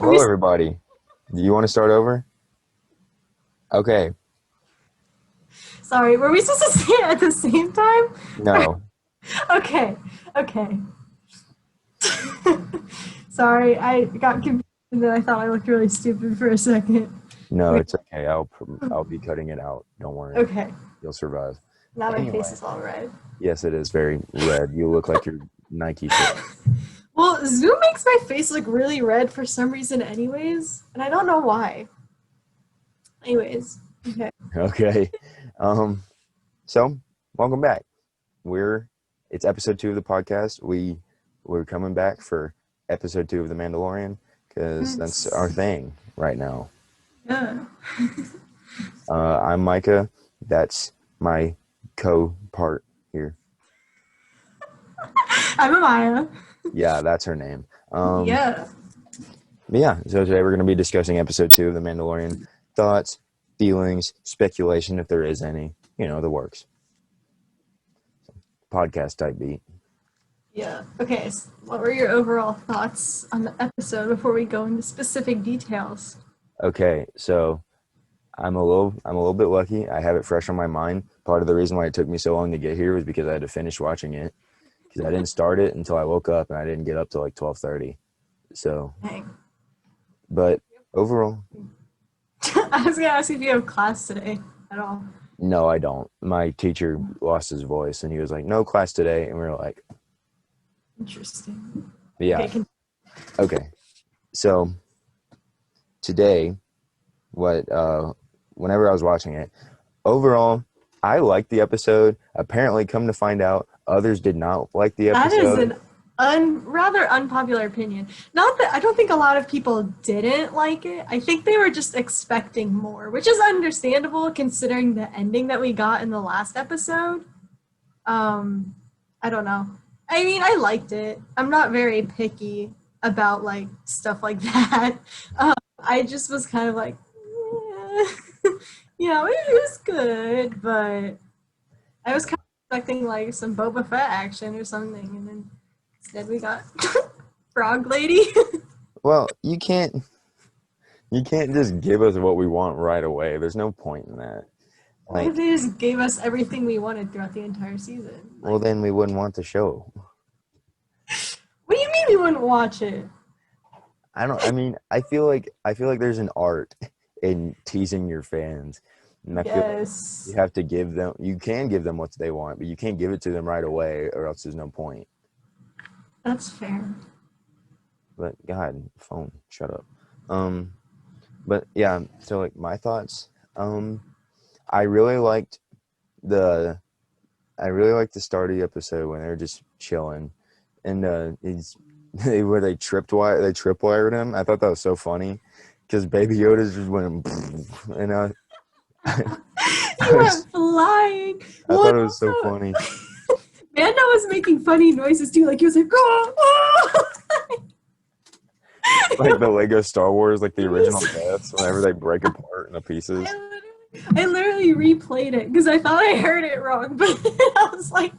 Hello, everybody. Do you want to start over? Okay. Sorry, were we supposed to say it at the same time? No. Okay, okay. Sorry, I got confused and then I thought I looked really stupid for a second. No, Okay, it's okay. I'll be cutting it out. Don't worry. okay. You'll survive. Now my face Anyway. is all red. Yes, it is very red. You look like your Nike shirt. Well, Zoom makes my face look really red for some reason anyways, and I don't know why. Anyways, okay. Okay. Um, so welcome back. It's episode 2 of the podcast. We're coming back for episode 2 of The Mandalorian because that's our Yes. thing right now. Yeah. I'm Micah. That's my co-part here. I'm Amaya. Yeah, that's her name. Yeah. But yeah, so today we're going to be discussing episode 2 of The Mandalorian. Thoughts, feelings, speculation, if there is any. You know, the works. Podcast type beat. Yeah. Okay, so what were your overall thoughts on the episode before we go into specific details? Okay, so I'm a little bit lucky. I have it fresh on my mind. Part of the reason why it took me so long to get here was because I had to finish watching it. Because I didn't start it until I woke up, and I didn't get up till like 12:30. So, Dang. but overall, I was gonna ask if you have class today at all. no, I don't. My teacher lost his voice, and he was like, "No class today," and we were like, Interesting. "Yeah, Okay, okay." So today, whenever I was watching it, overall, I liked the episode. Apparently, come to find out, others did not like the that is episode. an rather unpopular opinion. Not that I don't think a lot of people didn't like it. I think they were just expecting more, which is understandable considering the ending that we got in the last episode. Um, I don't know. I mean, I liked it. I'm not very picky about like stuff like that. I just was kind of like, it was good, but I was kind of expecting like some Boba Fett action or something, and then instead we got Frog Lady. Well, you can't just give us what we want right away. There's no point in that. What if Like, they just gave us everything we wanted throughout the entire season? well, Like, then we wouldn't want the show. what do you mean we wouldn't watch it? I feel like there's an art in teasing your fans. And I feel like Yes, you can give them what they want, but you can't give it to them right away or else there's no point. that's fair. But God, phone, shut up. Um, but yeah, so like my thoughts, I really liked the I really liked the start of the episode when they were just chilling, and he's where they tripwired him. I thought that was so funny because Baby Yoda just went, and He I was went flying. I Well, thought and it was so also, funny. Mando was making funny noises too. Like he was like, oh, oh. Like the Lego Star Wars, like the It original was. deaths, whenever they break apart into I pieces. literally replayed it because I thought I heard it wrong, but I was like,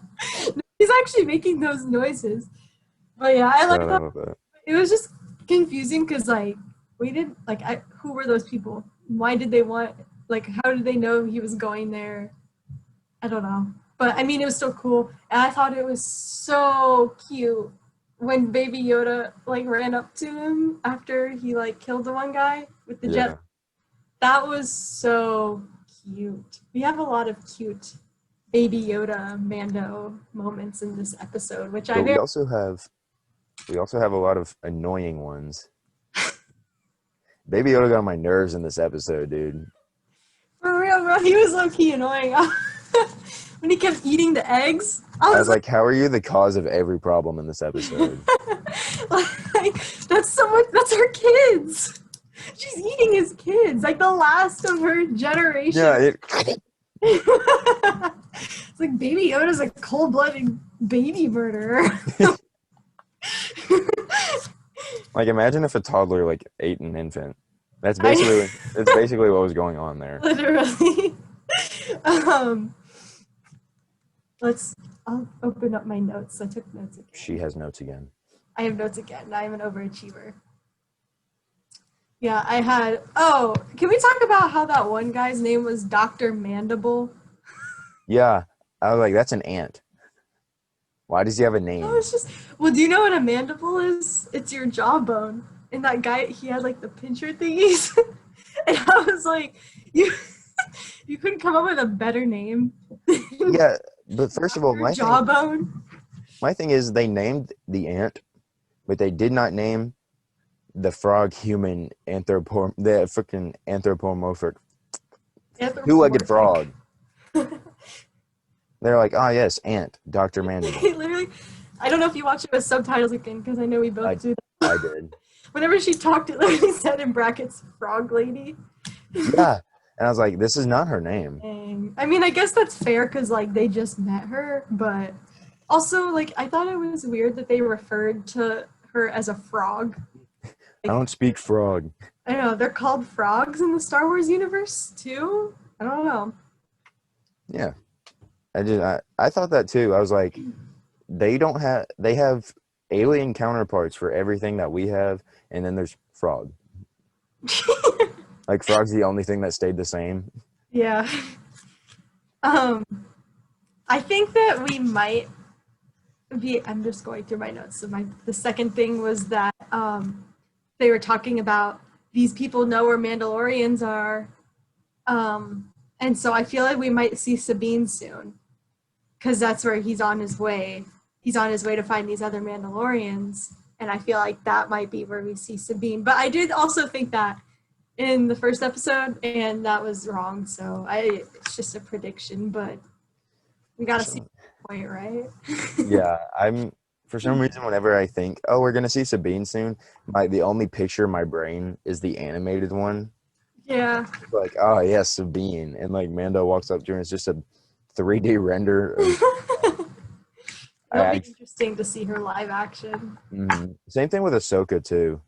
no, he's actually making those noises. But yeah, I So like I that. love that. It was just confusing because like we did like who were those people? Why did they want like how did they know he was going there? I don't know. But I mean it was so cool. And I thought it was so cute when Baby Yoda like ran up to him after he like killed the one guy with the jet. Yeah. That was so cute. We have a lot of cute Baby Yoda Mando moments in this episode, which I But we very also have a lot of annoying ones. Baby Yoda got on my nerves in this episode, dude. for real, bro. He was low key annoying. When he kept eating the eggs, I I was was like, how are you the cause of every problem in this episode? like, that's someone. That's her kids. She's eating his kids, like the last of her Yeah, generation. it It's like Baby Yoda's a cold-blooded baby murderer. like imagine if a toddler like ate an infant. That's I basically that's basically what was going on there. literally. um, let's. I'll open up my notes. I took notes She again. has notes again. I have notes again. I am an overachiever. Yeah, I had. Oh, can we talk about how that one guy's name was Dr. Mandible? Yeah, I was like, that's an ant. Why does he have a I name? was just, well, do you know what a mandible is? It's your jawbone. And that guy, he had like the pincher thingies. And I was like, you, you couldn't come up with a better name than Yeah, but first of all, Dr. Jawbone. my thing is they named the ant, but they did not name the frog human the freaking anthropomorphic two-legged Anthropomorphic. frog. They're like, oh yes, ant, Dr. Mandible. Literally, I don't know if you watch it with subtitles again because I know we I both do I that. did. Whenever she talked, it literally said in brackets "frog lady." Yeah. And I was like, this is not her name. And I mean, I guess that's fair because like they just met her, but also like I thought it was weird that they referred to her as a frog. I Like don't speak frog. I don't know, they're called frogs in the Star Wars universe too. I don't know. Yeah. I thought that too. I was like, they have alien counterparts for everything that we have, and then there's frog. Like frog's the only thing that stayed the same. Yeah. Um, I think that we might be. I'm just going through my notes. So the second thing was that they were talking about these people know where Mandalorians are, and so I feel like we might see Sabine soon because that's where he's on his way. He's on his way to find these other Mandalorians, and I feel like that might be where we see Sabine. But I did also think that in the first episode, and that was wrong. So it's just a prediction, but we gotta see the point, right? Yeah, I'm for some reason whenever I think, oh, we're gonna see Sabine soon, the only picture in my brain is the animated one. Yeah. Like, oh yes, Sabine, and like Mando walks up to her, and it's just a 3D render of. It'll be I interesting to see her live action. Same thing with Ahsoka too.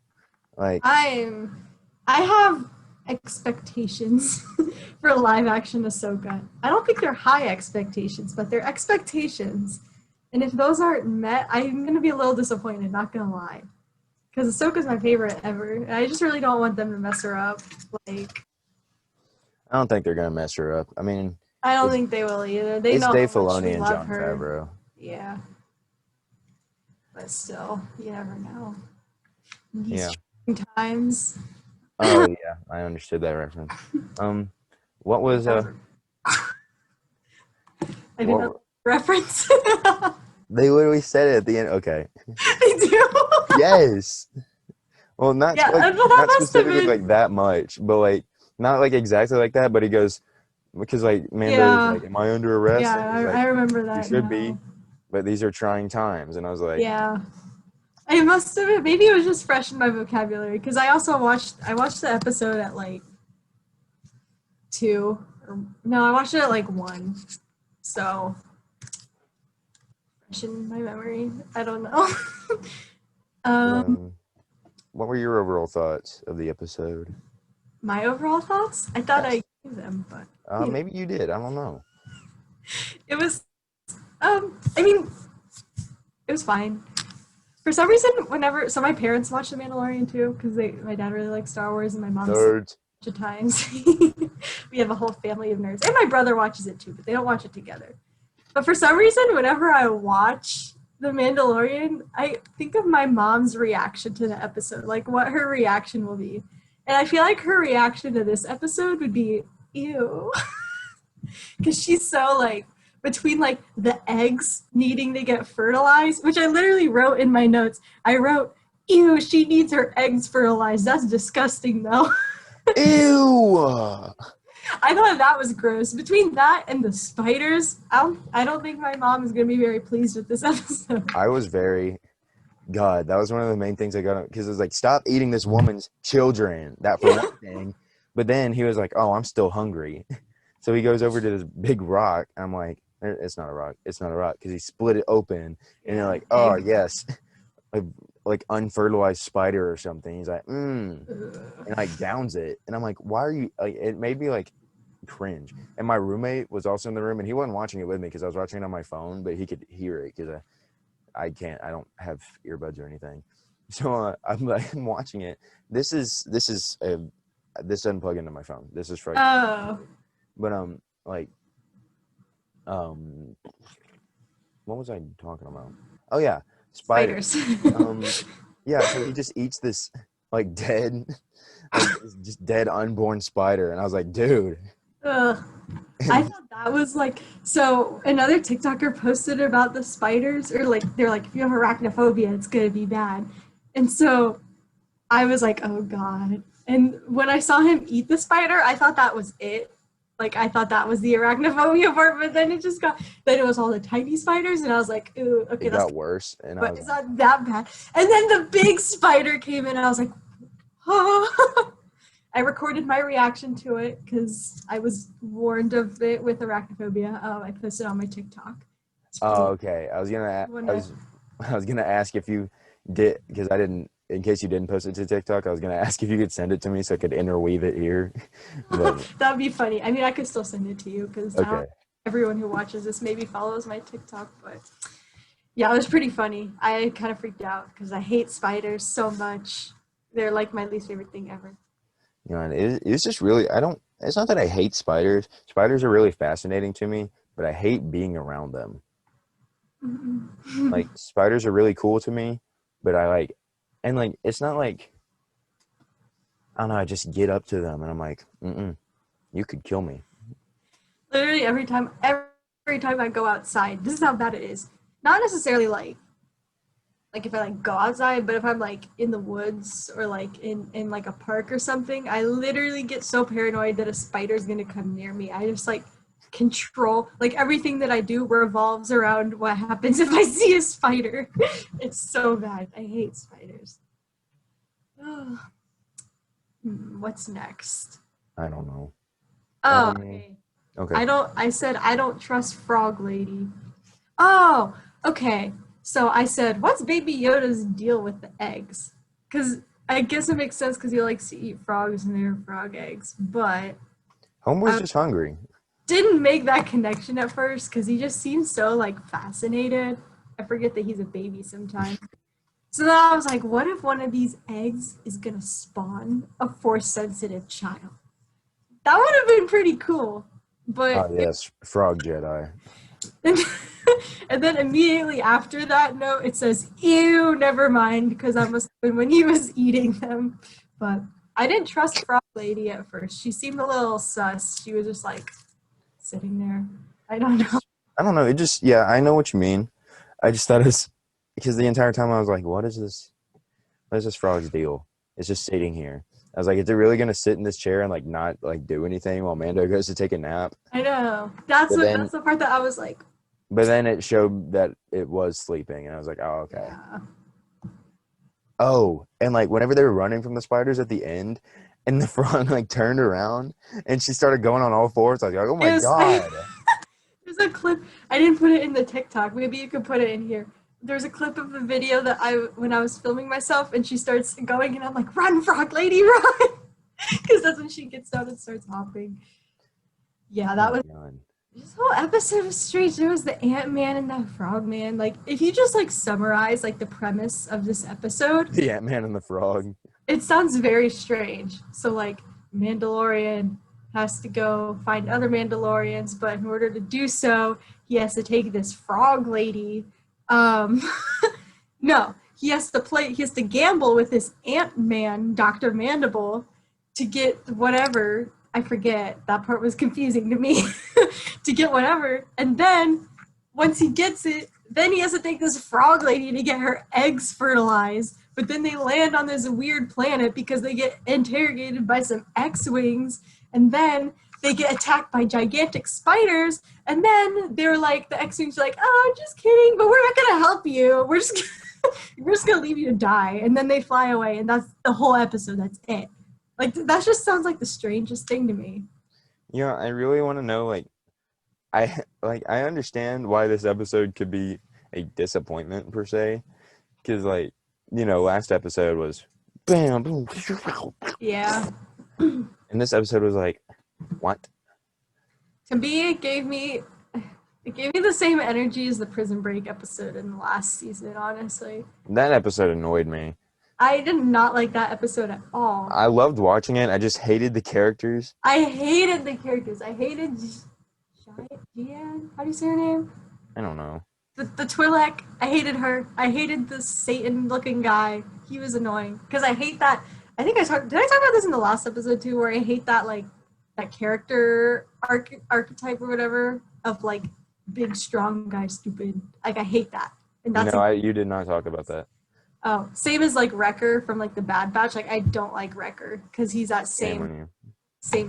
Like, I'm I have expectations for live action Ahsoka. I don't think they're high expectations, but they're expectations. And if those aren't met, I'm gonna be a little disappointed, not gonna lie. Because Ahsoka's my favorite ever. And I just really don't want them to mess her up. Like I don't think they're gonna mess her up. I mean, I don't it's think they will either. They it's know Dave how much we Filoni and love Jon her. Favreau. Yeah. But still, you never know. Yeah. These times. Oh yeah, I understood that reference. Um, what was I didn't know what the reference. they literally said it at the end. Okay. They do. Yes. Well, Yeah, well, that not must have specifically been. like that much, but like not like exactly like that. But he goes because like Mando's Yeah, like, "Am I under arrest?" yeah, And he's I like, remember "You that should be, now. but these are trying times." And I was like, Yeah, I must have been. Maybe it was just fresh in my vocabulary because I also watched. I watched the episode at like two. Or, no, I watched it at like one. So fresh in my memory. I don't know. um, um, "What were your overall thoughts of the episode?" my overall thoughts. I thought I Yes. gave them, but you know, Maybe you did. I don't know. it was. I mean, it was fine. For some reason, whenever my parents watch The Mandalorian too, because my dad really likes Star Wars and my mom's seen it Nerds. a bunch of times. We have a whole family of nerds, and my brother watches it too, but they don't watch it together. But for some reason, whenever I watch The Mandalorian, I think of my mom's reaction to the episode, like what her reaction will be, and I feel like her reaction to this episode would be ew, because she's so like between like the eggs needing to get fertilized, which I literally wrote in my notes. I wrote, ew, she needs her eggs fertilized. That's disgusting though. Ew. I thought that was gross. Between that and the spiders, I don't think my mom is gonna be very pleased with this episode. I was very God. That was one of the main things I got because it was like, stop eating this woman's children. That for Yeah. one thing. But then he was like, oh, I'm still hungry. So he goes over to this big rock. I'm like, it's not a rock. It's not a rock because he split it open, and you're like, oh Egg. yes, like unfertilized spider or something. He's like, and like downs it, and I'm like, why are you? Like, it made me like cringe. And my roommate was also in the room, and he wasn't watching it with me because I was watching it on my phone, but he could hear it because I don't have earbuds or anything. So I'm watching it. This doesn't plug into my phone. This is for, Oh, but like um what was I talking about? Oh yeah, spiders. spiders. Um yeah, so he just eats this like dead like just dead unborn spider, and I was like, dude. Ugh. I And thought that was like so. Another TikToker posted about the spiders, or like they're like, if you have arachnophobia, it's gonna be bad. And so I was like, oh god. And when I saw him eat the spider, I thought that was it. Like I thought that was the arachnophobia part, but then then it was all the tiny spiders, and I was like, ooh, okay, it that's got worse, and I but was it's like, not that bad. And then the big spider came in, and I was like, oh. I recorded my reaction to it because I was warned of it with arachnophobia. I posted on my TikTok. It's oh, pretty. okay. When I, I was gonna ask if you did, because I didn't. In case you didn't post it to TikTok, I was gonna ask if you could send it to me so I could interweave it here. But that would be funny. I mean, I could still send it to you because I don't. okay, Everyone who watches this maybe follows my TikTok, but yeah, it was pretty funny. I kind of freaked out because I hate spiders so much. They're like my least favorite thing ever. you know, and it's just really. I don't. It's not that I hate spiders. Spiders are really fascinating to me, but I hate being around them. Like spiders are really cool to me, but I like, and like it's not like I don't know. I just get up to them and I'm like, you could kill me. Literally every time I go outside, this is how bad it is. Not necessarily like if I like go outside, but if I'm like in the woods or like in like a park or something, I literally get so paranoid that a spider's gonna come near me. I just like control like everything that I do revolves around what happens if I see a spider. It's so bad. I hate spiders. What's next? I don't know. Oh, Um. okay. Okay. I said I don't trust Frog Lady. Oh, okay. So I said, what's Baby Yoda's deal with the eggs? Because I guess it makes sense because he likes to eat frogs and they're frog eggs. But Homeboy's I just hungry. didn't make that connection at first because he just seems so like fascinated. I forget that he's a baby sometimes. So then I was like, what if one of these eggs is gonna spawn a force sensitive child? That would have been pretty cool. Oh But yes, Frog Jedi. And, and then immediately after that note, it says, ew, never mind, because that must have been when he was eating them. But I didn't trust Frog Lady at first. She seemed a little sus. She was just like sitting there. I don't know. I don't know. It just yeah, I know what you mean. I just thought it's because the entire time I was like, what is this? What is this frog's deal? It's just sitting here. I was like, is it really gonna sit in this chair and like not like do anything while Mando goes to take a nap? I know. That's But what then that's the part that I was like, but then it showed that it was sleeping, and I was like, oh okay. yeah. Oh, and like whenever they were running from the spiders at the end, and the frog like turned around and she started going on all fours, I was like, oh It my was, god. there's a clip. I didn't put it in the TikTok. Maybe you could put it in here. There's a clip of a video that when I was filming myself, and she starts going, and I'm like, "Run, Frog Lady, run!" Because that's when she gets down and starts hopping. Yeah, Oh that my was god. this whole episode was strange. There was the Ant Man and the Frog Man. Like, if you just like summarize like the premise of this episode, The Ant-Man and the Frog. it sounds very strange. So like, Mandalorian has to go find other Mandalorians, but in order to do so, he has to take this frog lady. Um, no, he has to gamble with this Ant Man, Dr. Mandible, to get whatever. I forget. That part was confusing to me. To get whatever. And then once he gets it, then he has to take this frog lady to get her eggs fertilized. But then they land on this weird planet because they get interrogated by some X-Wings. And then they get attacked by gigantic spiders. And then they're like, the X-Wings are like, oh, I'm just kidding, but we're not going to help you. We're just going to leave you to die. And then they fly away. And that's the whole episode. That's it. Like, that just sounds like the strangest thing to me. Yeah, I really want to know I understand why this episode could be a disappointment per se, because last episode was bam, boom, Yeah. and this episode was like what? To me, it gave me the same energy as the Prison Break episode in the last season, honestly. That episode annoyed me. I did not like that episode at all. I loved watching it. I just hated the characters. I hated the characters. I hated Jian. How do you say her name? I don't know. The Twi'lek. I hated her. I hated the Satan-looking guy. He was annoying because I hate that. I think I talked. Did I talk about this in the last episode too? Where I hate that like that character archetype or whatever of like big strong guy stupid. Like I hate that. And that's No, you did not talk about that. oh, same as like Wrecker from like the Bad Batch. Like I don't like Wrecker because he's that same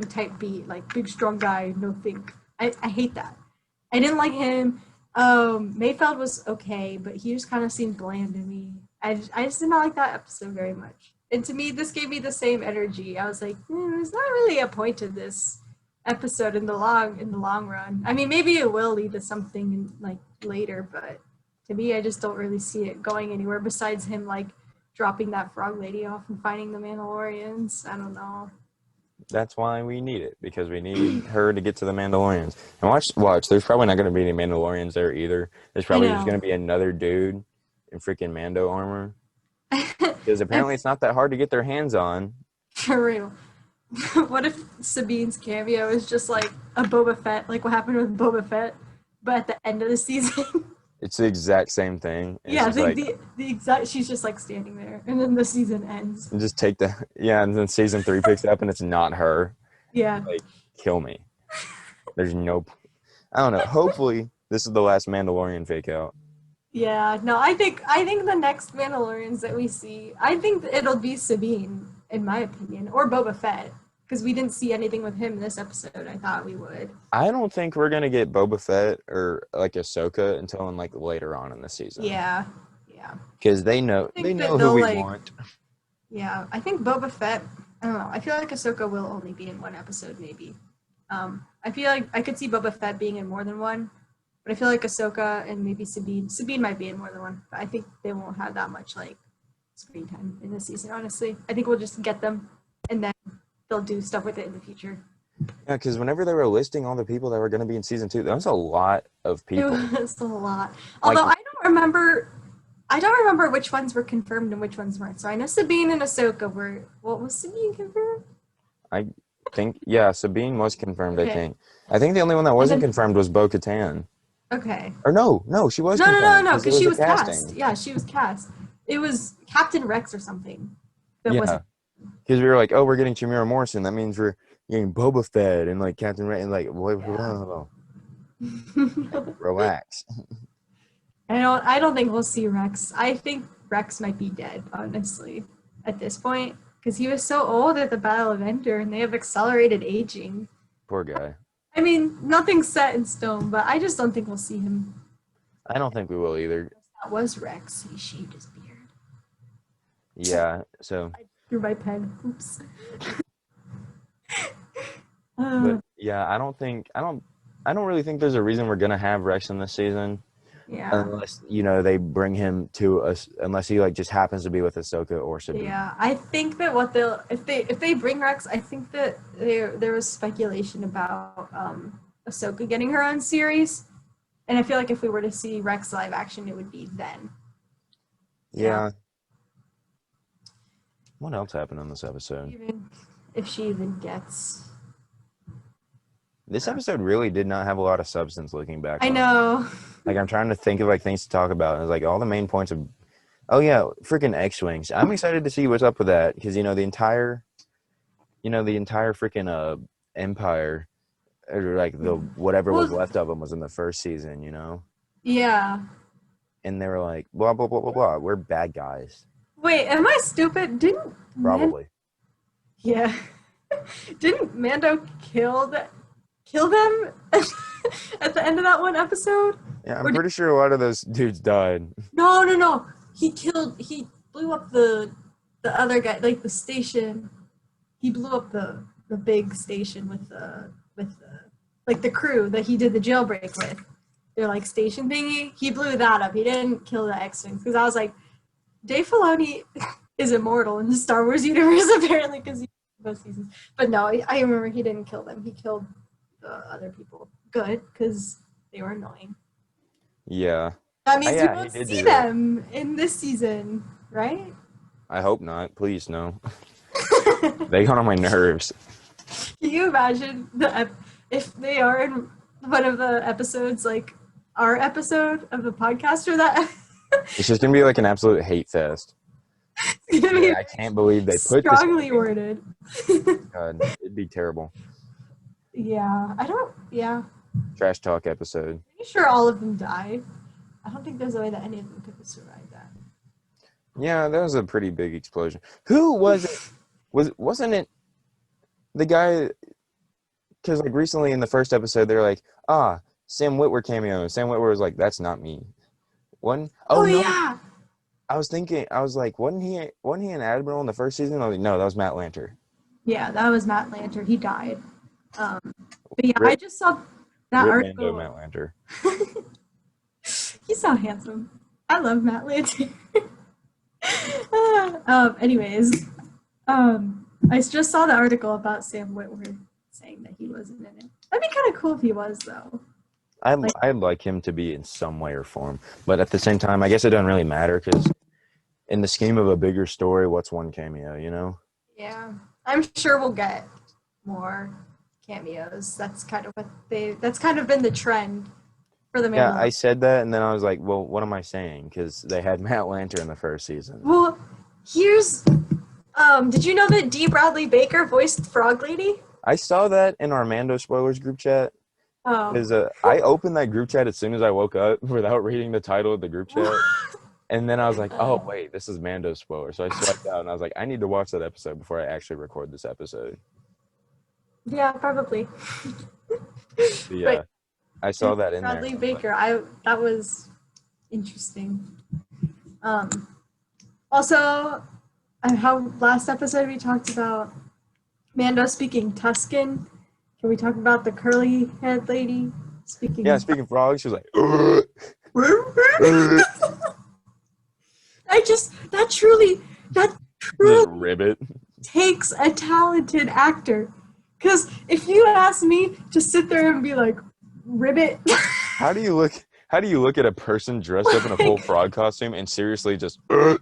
type beat, like big strong guy, no think. I hate that. I didn't like him. Mayfeld was okay, but he just kind of seemed bland to me. I just did not like that episode very much. And to me, this gave me the same energy. I was like, there's not really a point to this episode in the long run. I mean, maybe it will lead to something like later, but to me, I just don't really see it going anywhere besides him like dropping that frog lady off and finding the Mandalorians. I don't know. That's why we need it, because we need her to get to the Mandalorians. And watch. There's probably not going to be any Mandalorians there either. There's probably just going to be another dude in freaking Mando armor. Because apparently it's not that hard to get their hands on. For real. What if Sabine's cameo is just like a Boba Fett, like what happened with Boba Fett, but at the end of the season? It's the exact same thing. Yeah, the exact. She's just like standing there, and then the season ends. And just take and then season 3 picks up, and it's not her. Yeah. Like, kill me. There's no. I don't know. Hopefully, this is the last Mandalorian fake out. Yeah. No, I think the next Mandalorians that we see, I think it'll be Sabine, in my opinion, or Boba Fett. Because we didn't see anything with him in this episode. I thought we would. I don't think we're gonna get Boba Fett Ahsoka until like later on in the season. Yeah. Because they know who we want. Yeah, I think Boba Fett. I don't know. I feel like Ahsoka will only be in one episode, maybe. I feel like I could see Boba Fett being in more than one, but I feel like Ahsoka and maybe Sabine. Sabine might be in more than one, but I think they won't have that much like screen time in this season. Honestly, I think we'll just get them, and then they'll do stuff with it in the future. Yeah, because whenever they were listing all the people that were going to be in season 2, that was a lot of people. It was a lot. Although I don't remember which ones were confirmed and which ones weren't. So I know Sabine and Ahsoka were. What was Sabine confirmed? I think Sabine was confirmed. Okay. I think the only one that wasn't confirmed was Bo-Katan. Okay. Or no, she was. No, because she was cast. Yeah, she was cast. It was Captain Rex or something. Because we were like, oh, we're getting Tamira Morrison. That means we're getting Boba Fett and like Captain Rex and like, relax. I don't think we'll see Rex. I think Rex might be dead, honestly, at this point, because he was so old at the Battle of Endor, and they have accelerated aging. Poor guy. I mean, nothing's set in stone, but I just don't think we'll see him. I don't think we will either. That was Rex. He shaved his beard. Yeah. So. Through my pen. Oops. But yeah, I don't really think there's a reason we're gonna have Rex in this season. Yeah. Unless they bring him to us, unless he like just happens to be with Ahsoka or Sabine. Yeah, I think that if they bring Rex, I think that there was speculation about Ahsoka getting her own series, and I feel like if we were to see Rex live action, it would be then. Yeah. What else happened on this episode? If she even gets. This episode really did not have a lot of substance looking back. I know. Like, I'm trying to think of like things to talk about. And it's like all the main points of, oh yeah, freaking X-Wings. I'm excited to see what's up with that. Because, the entire freaking Empire, or like the whatever was left of them was in the first season, Yeah. And they were like, blah, blah, blah, blah, blah. We're bad guys. Wait, am I stupid? Probably. Yeah. Didn't Mando kill them at the end of that one episode? Yeah, I'm pretty sure a lot of those dudes died. No. He blew up the other guy, like the station. He blew up the big station with the crew that he did the jailbreak with. Their like station thingy. He blew that up. He didn't kill the X-Wings, because I was like, Dave Filoni is immortal in the Star Wars universe, apparently, because he both seasons. But no, I remember he didn't kill them. He killed the other people. Good, because they were annoying. Yeah. That means you won't see them in this season, right? I hope not. Please, no. They got on my nerves. Can you imagine if they are in one of the episodes, like our episode of the podcast, or that? It's just gonna be like an absolute hate fest. It's gonna be I can't believe they put this. strongly worded. God, it'd be terrible. Yeah, I don't. Yeah, Trash talk episode. pretty sure all of them died. I don't think there's a way that any of them could have survived that. Yeah, that was a pretty big explosion. Who was it? Wasn't it the guy? Because like recently in the first episode, they were like, Sam Witwer cameo. Sam Witwer was like, that's not me. One. Oh No. yeah. I was thinking. I was like, wasn't he an admiral in the first season? I was like, no, that was Matt Lanter. Yeah, that was Matt Lanter. He died. But yeah, Rip, I just saw that Rip article. Mando, Matt Lanter. He's so handsome. I love Matt Lanter. Anyways, I just saw the article about Sam Witwer saying that he wasn't in it. That'd be kind of cool if he was, though. I'd like him to be in some way or form, but at the same time, I guess it doesn't really matter because in the scheme of a bigger story, what's one cameo, you know? Yeah, I'm sure we'll get more cameos. That's kind of been the trend for the Mandalorian. Yeah, I said that, and then I was like, well, what am I saying? Because they had Matt Lanter in the first season. Well, here's did you know that Dee Bradley Baker voiced Frog Lady? I saw that in our Mando spoilers group chat. Oh. Because I opened that group chat as soon as I woke up without reading the title of the group chat. And then I was like, oh, wait, this is Mando spoiler. So I swiped out, and I was like, I need to watch that episode before I actually record this episode. Yeah, probably. But yeah, but I saw that in Bradley there. Baker, that was interesting. Also, how last episode we talked about Mando speaking Tuscan. Can we talk about the curly head lady speaking? Yeah, speaking frog, she was like, that truly ribbit takes a talented actor. Because if you ask me to sit there and be like, ribbit. How do you look at a person dressed up in a full frog costume and seriously just I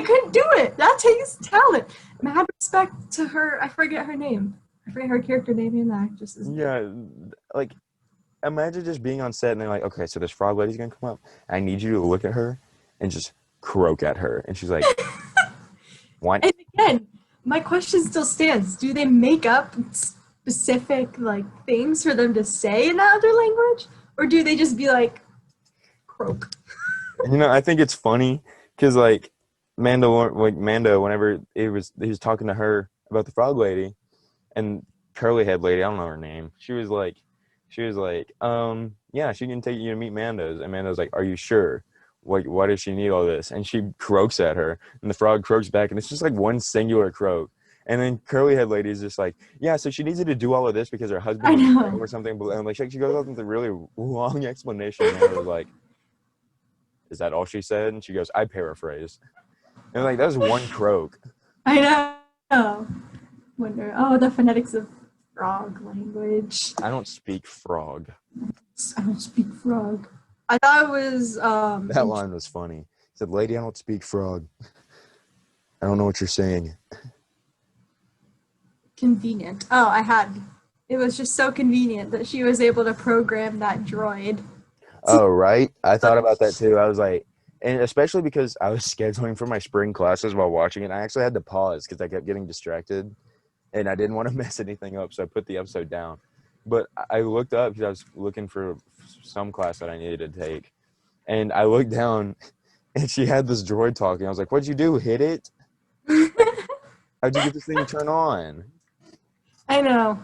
couldn't do it. That takes talent. Mad respect to her. I forget her name. I forget her character name in the actress's name. Yeah, like imagine just being on set and they're like, okay, so this frog lady's gonna come up. I need you to look at her and just croak at her. And she's like, what? And again, my question still stands. Do they make up specific like things for them to say in that other language? Or do they just be like, croak? You know, I think it's funny because like Mando, whenever he was talking to her about the frog lady and curly head lady, I don't know her name. She was like, yeah, she can take you to meet Mando's. And Mando's like, are you sure? Like, why does she need all this? And she croaks at her, and the frog croaks back, and it's just like one singular croak. And then curly head lady is just like, yeah, so she needs you to do all of this because her husband is or something. And like she goes off with a really long explanation. And I was like, is that all she said? And she goes, I paraphrase. And like that was one croak. I know. Wonder. Oh, the phonetics of frog language. I don't speak frog. I don't speak frog. I thought it was that line was funny. He said, lady, I don't speak frog. I don't know what you're saying. Convenient. Oh, it was just so convenient that she was able to program that droid. Oh, right. I thought about that too. I was like, and especially because I was scheduling for my spring classes while watching it, I actually had to pause because I kept getting distracted and I didn't want to mess anything up. So I put the episode down. But I looked up because I was looking for some class that I needed to take. And I looked down and she had this droid talking. I was like, what'd you do? Hit it? How'd you get this thing to turn on? I know.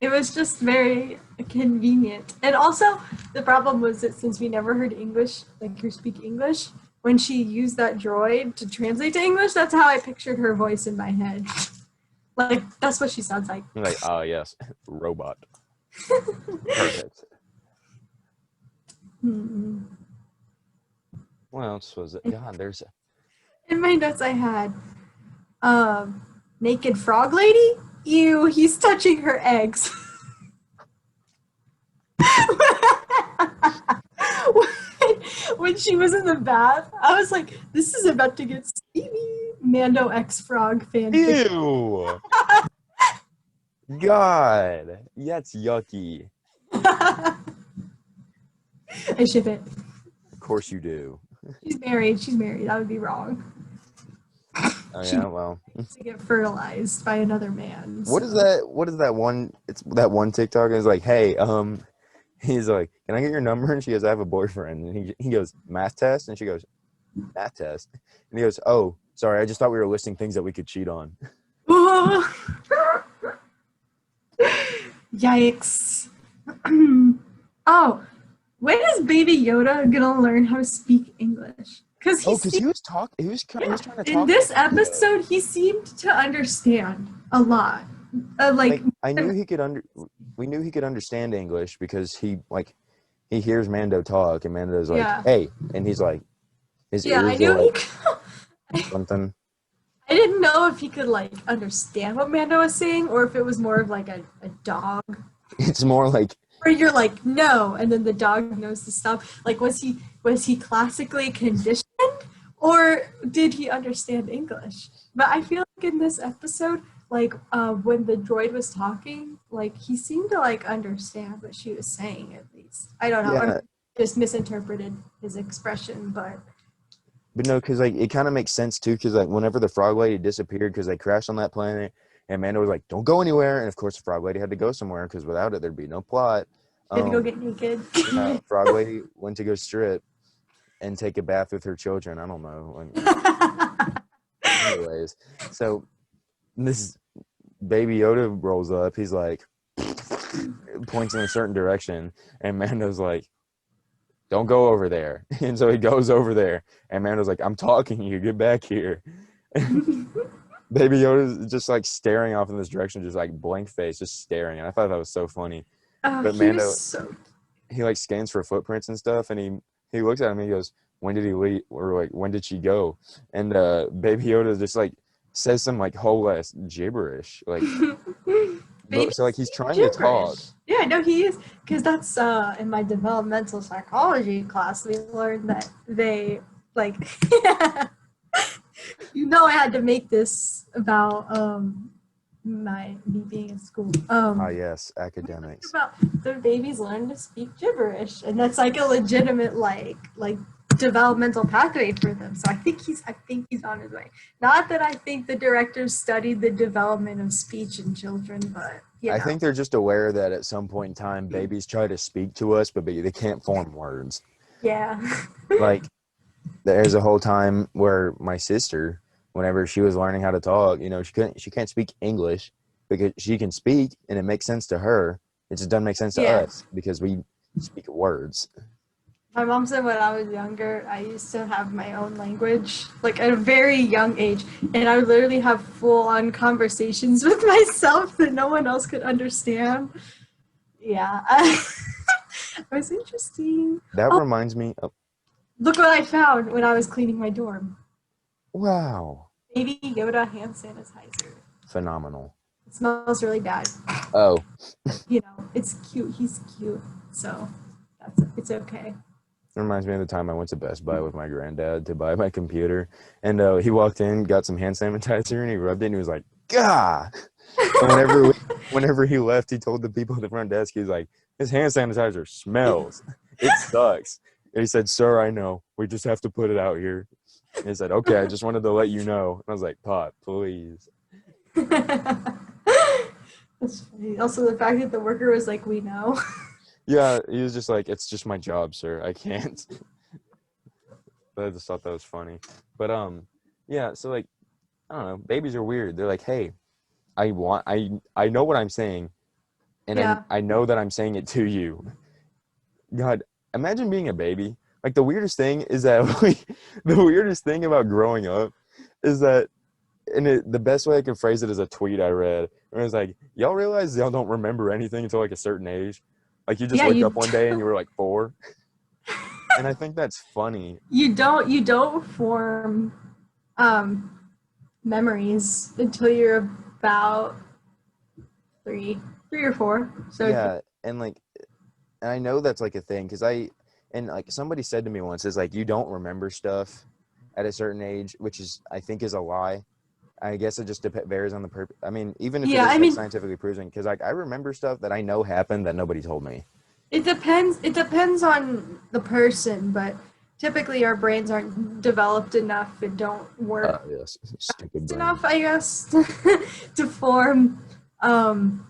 It was just very convenient. And also, the problem was that since we never heard English, like her speak English, when she used that droid to translate to English, that's how I pictured her voice in my head. Like, that's what she sounds like. I'm like, oh, yes, robot. Perfect. What else was it? God, there's in my notes I had naked frog lady. Ew, he's touching her eggs. when when she was in the bath, I was like, this is about to get steamy. Mando X Frog fanfic. Ew. God. That's yucky. I ship it. Of course you do. She's married. She's married. That would be wrong. Oh She yeah, well. needs to get fertilized by another man. What So. is that? What is that one? It's that one TikTok is like, hey, he's like, can I get your number? And she goes, I have a boyfriend. And he goes, math test? And she goes, math test. And he goes, oh, sorry, I just thought we were listing things that we could cheat on. Yikes. Oh, when is Baby Yoda gonna learn how to speak English? Because He was trying to talk. in this episode, he seemed to understand a lot. Like I knew he could we knew he could understand English because he hears Mando talk and Mando's like, Yeah. hey, and he's like, his yeah, I ears knew are he like could. something. I didn't know if he could like understand what Mando was saying or if it was more of like a dog. It's more like Where you're like, no, and then the dog knows to stop. Like, was he classically conditioned, or did he understand English? But I feel like in this episode, like when the droid was talking, like he seemed to like understand what she was saying at least. I don't know. yeah. I just misinterpreted his expression, but But no, because like it kind of makes sense too. Because like whenever the frog lady disappeared, because they crashed on that planet, and Mando was like, "Don't go anywhere," and of course the frog lady had to go somewhere because without it there'd be no plot. he had to go get naked. Frog lady went to go strip and take a bath with her children. I don't know. Anyways, so this Baby Yoda rolls up. He's like, points in a certain direction, and Mando's like, don't go over there. And so he goes over there, and Mando's like, I'm talking to you, get back here. Baby Yoda's just like staring off in this direction, just like blank face, just staring. And I thought that was so funny. But Mando, he like scans for footprints and stuff, and he looks at him and he goes, when did he leave? Or like, when did she go? And Baby Yoda just like says some like whole ass gibberish. Like, so like he's trying to talk. Yeah, no, he is, because that's in my developmental psychology class we learned that they like I had to make this about me being in school. Yes, academics. About the babies learn to speak gibberish, and that's like a legitimate like developmental pathway for them. So I think he's on his way. Not that I think the directors studied the development of speech in children, but I think they're just aware that at some point in time babies try to speak to us, but they can't form words. Yeah. Like there's a whole time where my sister, whenever she was learning how to talk, she can't speak English because she can speak and it makes sense to her. It just doesn't make sense to us because we speak words. My mom said when I was younger, I used to have my own language, like at a very young age, and I would literally have full-on conversations with myself that no one else could understand. Yeah, it was interesting. That reminds me of... Look what I found when I was cleaning my dorm. Wow. Baby Yoda hand sanitizer. Phenomenal. It smells really bad. Oh. It's cute. He's cute, so it's okay. It reminds me of the time I went to Best Buy with my granddad to buy my computer, and he walked in, got some hand sanitizer, and he rubbed it, and he was like, "Gah!" And whenever he left, he told the people at the front desk, he was like, "This hand sanitizer smells. It sucks." And he said, "Sir, I know. We just have to put it out here." And he said, "Okay, I just wanted to let you know." And I was like, "Pop, please." That's funny. Also, the fact that the worker was like, "We know." Yeah, he was just like, "It's just my job, sir. I can't." But I just thought that was funny. But yeah. So like, I don't know. Babies are weird. They're like, "Hey, I know what I'm saying, and I know that I'm saying it to you." God, imagine being a baby. Like the weirdest thing is that the weirdest thing about growing up is that, the best way I can phrase it is a tweet I read. And it was like, y'all realize y'all don't remember anything until like a certain age. Like you just wake up one day and you were like 4. And I think that's funny. You don't form memories until you're about 3 or 4. So yeah, and I know that's like a thing because And like somebody said to me once, is like you don't remember stuff at a certain age, which is I think is a lie. I guess it just varies on the purpose. I mean, even if it Yeah, is I like mean, scientifically proven, because like I remember stuff that I know happened that nobody told me. it depends. It depends on the person, but typically our brains aren't developed enough and don't work Yes, stupid enough, brain. I guess, to form um,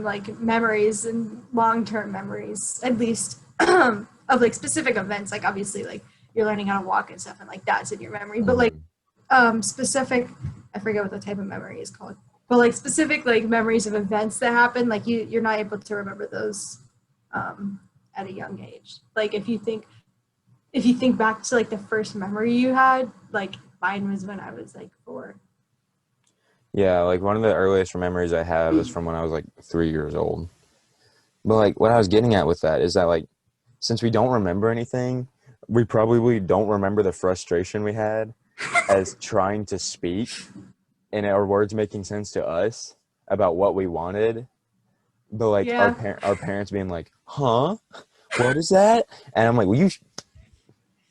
like memories and long-term memories, at least of like specific events. Like obviously, like you're learning how to walk and stuff, and like that's in your memory. But like Mhm. specific, I forget what the type of memory is called, but like specific like memories of events that happen, like you're not able to remember those um, at a young age. Like if you think back to like the first memory you had, like mine was when I was like 4. Yeah, like one of the earliest memories I have is from when I was like 3 years old. But like what I was getting at with that is that like since we don't remember anything, we probably don't remember the frustration we had as trying to speak and our words making sense to us about what we wanted. But like Yeah, our parents being like, "Huh? What is that?" And I'm like, "Well,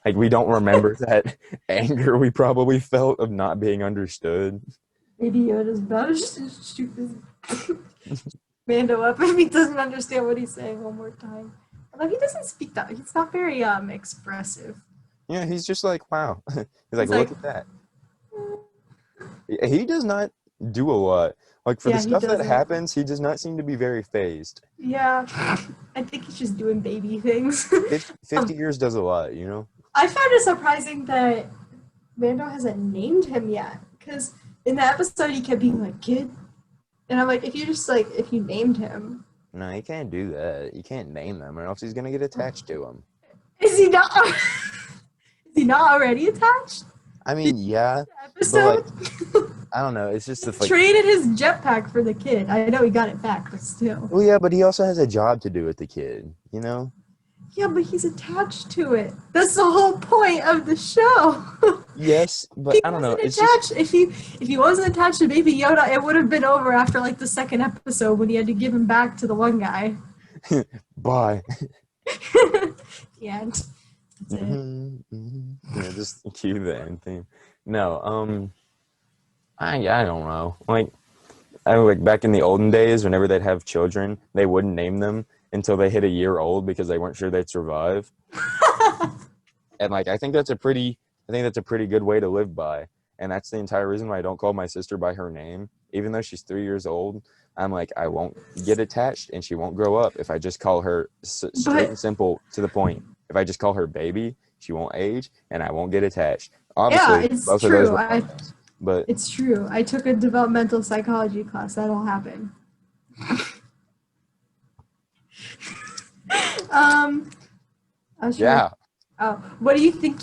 like we don't remember that anger we probably felt of not being understood." Baby Yoda's about to shoot this Mando up if he doesn't understand what he's saying one more time. Although he doesn't speak that, he's not very expressive. Yeah, he's just like, "Wow." He's like, He's like, "Look at that." He does not do a lot. Like for the yeah, he stuff that doesn't. happens, he does not seem to be very phased. Yeah, I think he's just doing baby things. 50 years does a lot, you know? I found it surprising that Mando hasn't named him yet, because in the episode he kept being like kid, and I'm like, if you just like if you named him, No, you can't do that. You can't name them or else he's gonna get attached to them. is he not? Is he not already attached? I Did mean, you watch yeah, the but like, episode? I don't know. It's just the He like, traded his jetpack for the kid. I know he got it back, but still. well, yeah, but he also has a job to do with the kid, you know? Yeah, but he's attached to it. That's the whole point of the show. Yes, but He I don't know. wasn't It's just attached. If he wasn't attached to Baby Yoda, it would have been over after like the second episode when he had to give him back to the one guy. bye. The end. That's it. Yeah, just cue the end theme. No, I don't know. Like I like back in the olden days, whenever they'd have children, they wouldn't name them until they hit a year old because they weren't sure they'd survive. And like I think that's a pretty good way to live by. And that's the entire reason why I don't call my sister by her name, even though she's 3 years old. I'm like I won't get attached, and she won't grow up if I just call her straight But and simple to the point. If I just call her baby, she won't age, and I won't get attached. yeah, Obviously, it's both of those true. will happen, but It's true. I took a developmental psychology class. That'll happen. um, I was trying to. yeah, Oh, what do you think?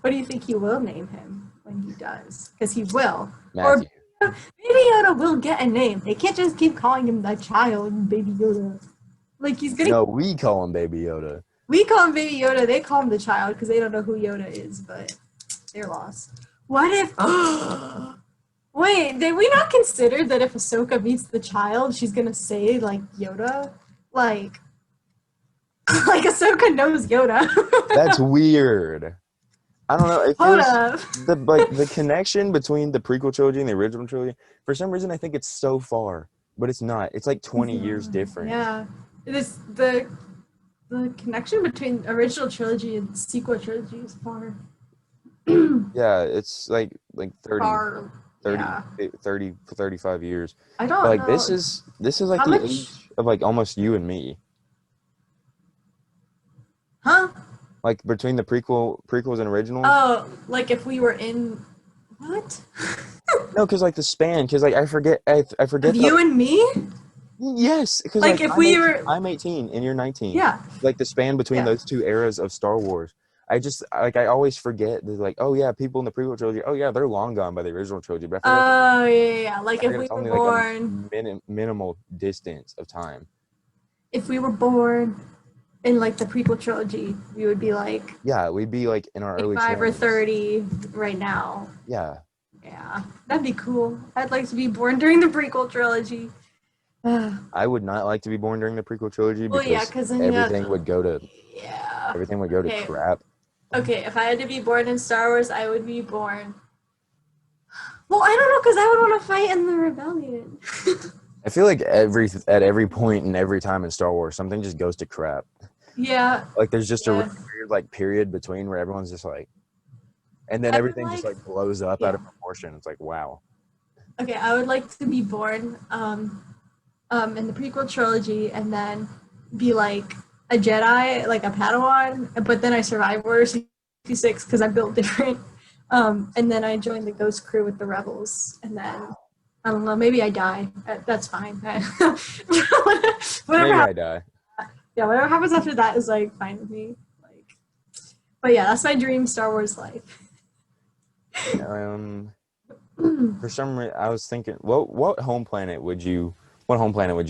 What do you think he will name him when he does? Because he will. Or Matthew. Baby Yoda will get a name. They can't just keep calling him the child, Baby Yoda. Like he's gonna. No, we call him Baby Yoda. We call him Baby Yoda. They call him the child because they don't know who Yoda is, but they're lost. What if? Wait, did we not consider that if Ahsoka meets the child, she's gonna say like Yoda, like like Ahsoka knows Yoda. That's weird. I don't know. It Hold feels up. the connection between the prequel trilogy and the original trilogy. For some reason, I think it's so far, but it's not. It's like 20 years difference. Yeah, this the connection between original trilogy and sequel trilogy is far, Yeah, it's like 30, far. 30, Yeah, 30, 35 years. I But don't like know this is like how the much. age of like almost you and me. Huh? Like between the prequels and originals. Oh, like if we were in what? No, because like the span, because like I Of forget that. you and me? Yes, because Like like if we were. I'm 18 and you're 19. Yeah, Like the span between yeah. those two eras of Star Wars. I always forget that like, oh yeah, people in the prequel trilogy, oh yeah, they're long gone by the original trilogy, but Oh yeah. Like I if forget we it's were only like a born, minimal distance of time. if we were born in like the prequel trilogy, we would be Yeah, we'd be like in our early 25 or 20s. 30 right now. Yeah. Yeah, that'd be cool. I'd like to be born during the prequel trilogy. I would not like to be born during the prequel trilogy Well, yeah, because because then you have. everything would go to Yeah. everything would go to Okay. crap. Okay. If I had to be born in Star Wars, I would be born. Well, I don't know, because I would want to fight in the rebellion. I feel like at every point and every time in Star Wars, something just goes to crap. Yeah. Like there's just a Yeah. really weird like period between where everyone's just like, and then I would everything just like. like blows up out Yeah. of proportion. It's like wow. Okay. I would like to be born in the prequel trilogy, and then be like a Jedi, like a Padawan, but then I survive Order 66 because I'm built different. And then I joined the Ghost Crew with the Rebels, and then I don't know, maybe I die. That's fine. Whatever Maybe happens, I die. yeah, whatever happens after that is like fine with me. Like, but yeah, that's my dream Star Wars life. Um, for some reason, I was thinking, what home planet would you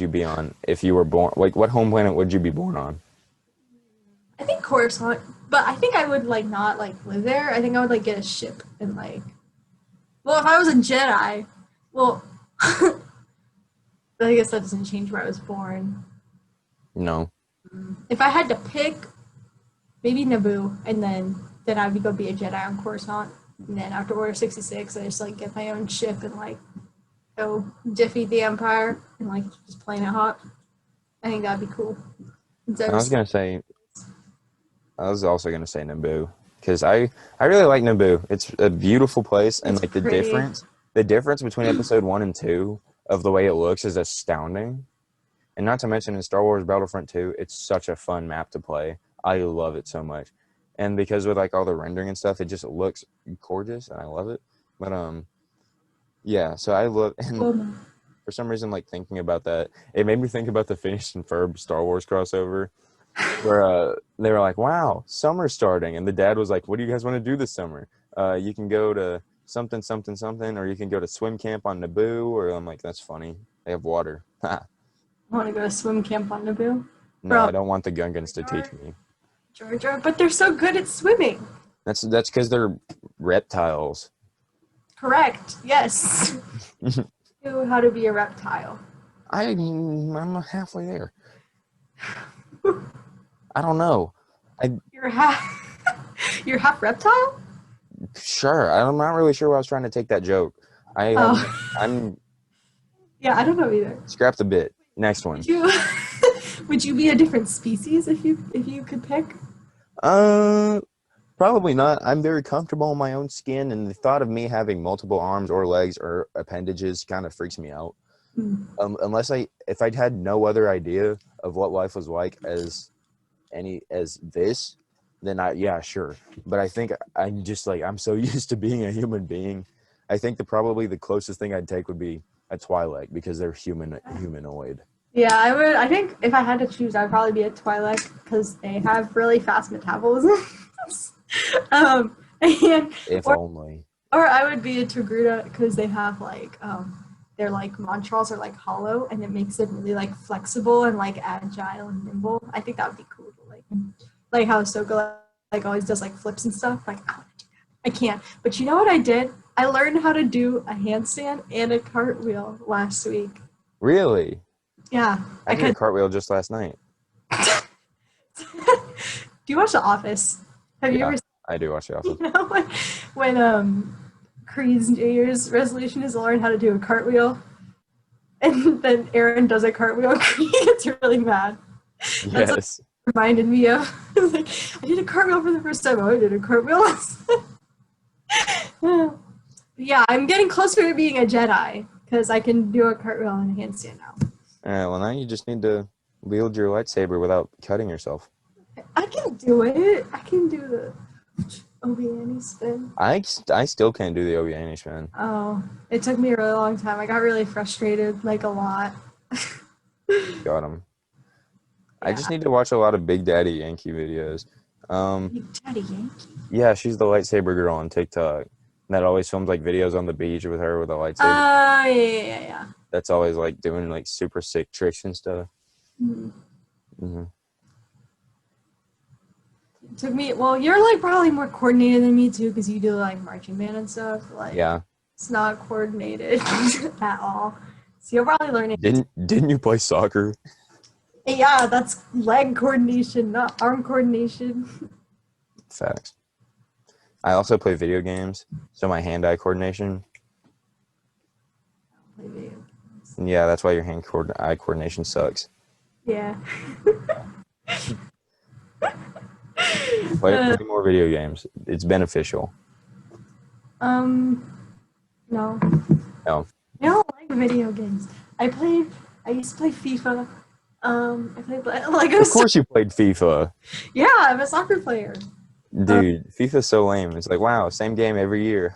be on if you were born? Like, what home planet would you be born on? I think Coruscant, but I think I would like not like live there. I think I would like get a ship and like. Well, if I was a Jedi, well, I guess that doesn't change where I was born. No. If I had to pick, maybe Naboo, and then I would go be a Jedi on Coruscant. And then after Order 66, I just like get my own ship and like go defeat the Empire and like just playing it hot. I think that'd be cool. Instead I of was gonna say, I was also gonna say Naboo because I really like Naboo. It's a beautiful place, and it's like pretty. the difference between Episode 1 and 2 of the way it looks is astounding. And not to mention in Star Wars Battlefront 2, it's such a fun map to play. I love it so much. And because with like all the rendering and stuff, it just looks gorgeous and I love it. But yeah, so I love and Um, for some reason like thinking about that, it made me think about the Phineas and Ferb Star Wars crossover where they were like, "Wow, summer's starting." And the dad was like, "What do you guys want to do this summer? You can go to something something something or you can go to swim camp on Naboo." Or I'm like, "That's funny. They have water." I want to go to swim camp on Naboo. No, Bro, I don't want the Gungans to Jar teach me. Jar, but they're so good at swimming. That's because they're reptiles. Correct. Yes. Knew how to be a reptile. I'm halfway there. I don't know. You're half. You're half reptile. Sure. I'm not really sure where I was trying to take that joke. I have. Oh, I'm yeah. I don't know either. scrap the bit. Next one. Would you? Would you be a different species if you could pick? Uh, Probably not. I'm very comfortable in my own skin, and the thought of me having multiple arms or legs or appendages kind of freaks me out. Hmm. If I'd had no other idea of what life was like as this, then yeah, sure. But I think I'm just like I'm so used to being a human being. I think probably the closest thing I'd take would be a Twi'lek because they're humanoid. Yeah, I would. I think if I had to choose, I'd probably be a Twi'lek because they have really fast metabolism. And If only. or I would be a Togruta because they have like their like montrals are like hollow and it makes them really like flexible and like agile and nimble. I think that would be cool to like how Ahsoka like always does like flips and stuff. Like I want to do that. I can't. But you know what I did? I learned how to do a handstand and a cartwheel last week. Really? Yeah, I I did a could. cartwheel just last night. Do you watch The Office? Have you Yeah, ever I do watch The you Office. know when Creed's New Year's resolution is to learn how to do a cartwheel, and then Aaron does a cartwheel, and Creed gets really mad. That's what Yes. it reminded me of. Like, I did a cartwheel for the first time. Oh, I did a cartwheel. Yeah, I'm getting closer to being a Jedi because I can do a cartwheel and a handstand now. Well, now you just need to wield your lightsaber without cutting yourself. I can do it. I can do the Obi-Wan spin. I still can't do the Obi-Wan man. Oh, it took me a really long time. I got really frustrated, like a lot. Got him. I just Yeah. need to watch a lot of Big Daddy Yankee videos. Big Daddy Yankee. Yeah, she's the lightsaber girl on TikTok. That always films like videos on the beach with her with a lightsaber. Yeah. That's always like doing like super sick tricks and stuff. Mhm. Hmm. It took me. Well, you're like probably more coordinated than me too, because you do like marching band and stuff. Like, Yeah. it's not coordinated at all. So you'll probably learn it. Didn't you play soccer? Yeah, that's leg coordination, not arm coordination. Facts. I also play video games, so my hand-eye coordination. Yeah, that's why your eye coordination sucks. Yeah. Play more video games. It's beneficial. No. No. I don't like video games. I used to play FIFA. I played Lego. Of course you played FIFA. Yeah, I'm a soccer player. Dude, FIFA's so lame. It's like, wow, same game every year.